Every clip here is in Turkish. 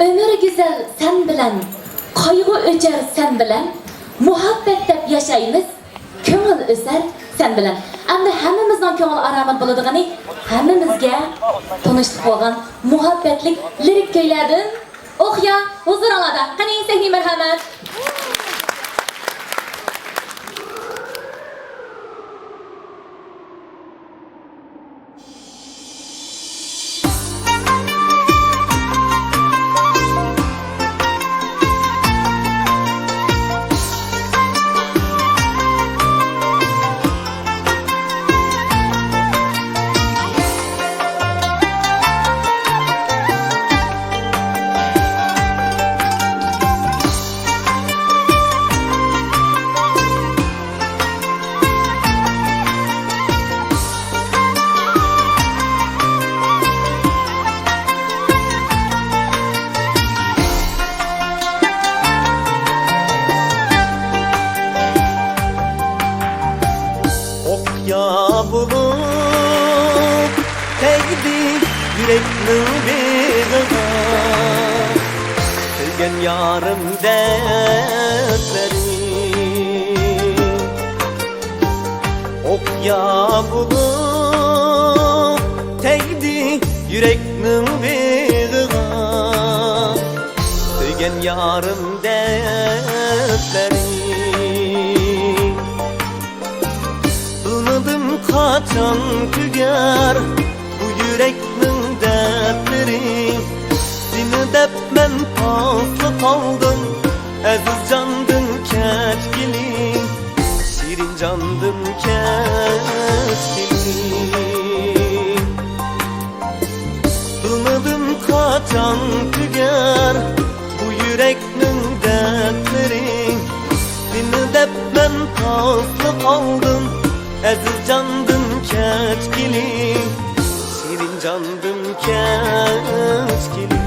Ömür güzel sen bilen, kaygı öcer sen bilen, muhabbet dep yaşaymiz, köngül öser sen bilen. Endi hammamizning köngül aramın buladiğini, hammamizga tanıştık bolgan muhabbetlik lirik köylerden Oqya huzur alada. Qani sehni merhamet. Ya bulup tegdi yüreknin begına Sevgen yarım dertleri Ya bulup tegdi yüreknin begına Sevgen yarım dertleri Kaçan tüger bu yüreknin dertleri Seni dep men paslı kaldım Aziz candım keçkilim Şirin candım keçkilim Dılmadım kaçan tüger bu yüreknin dertleri Seni dep men paslı kaldım Aziz candım keçkilim Şirin candım keçkilim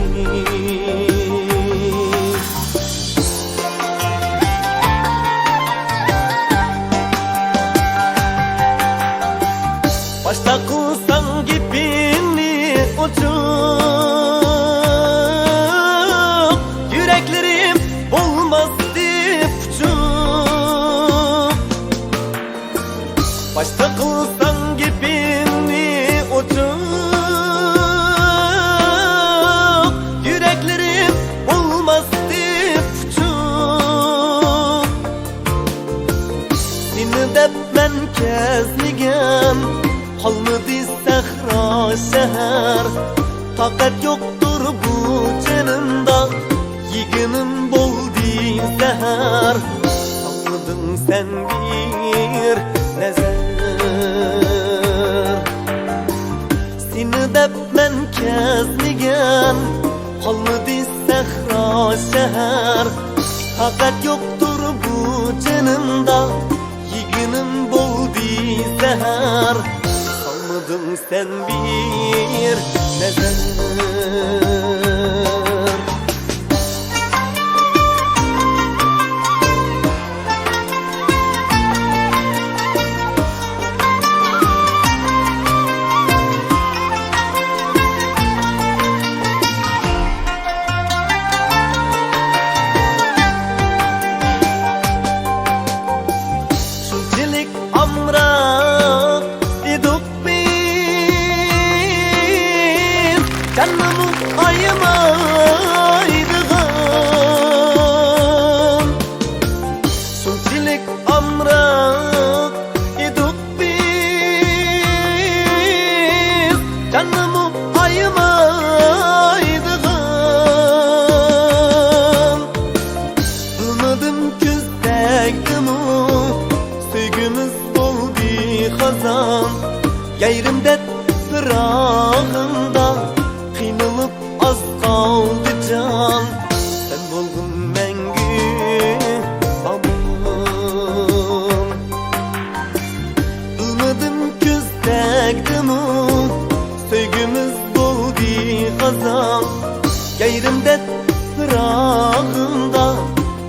Başta kılsan gibini uçup Yüreklerim olmaz dip uçup Başta kılsan gibini uçup Yüreklerim olmaz dip uçup Seni dep men kezligem Kalmadı sahra şehir Takat yoktur bu canımda Yiginim boldi zehir Salmadın sen bir nezer Seni dep men kezligem Kalmadı sahra şehir Takat yoktur bu canımda Yiginim boldi zehir Salmadın sen bir nezer Şunçilik amrak iduk biz Canımı ayımaydığım Şunçilik amrak iduk biz Canımı ayımaydığım Dılmadım küzdektim Sevgimiz oldu hazan Yayrimde pırağında Kıynılıp az kaldı can Sen buldun mengü aman Dılmadım küzdektim Sevgimiz oldu hazan Yayrimde pırağında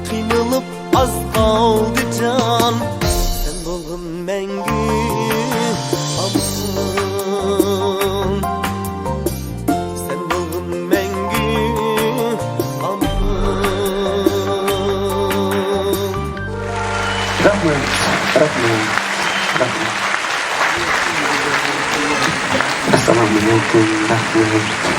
Kıynılıp az kaldı can Sen buldun mengü aman Sen buldun mengü Rahmet. Rahmet. Rahmet. Assalamualaikum. Rahmet.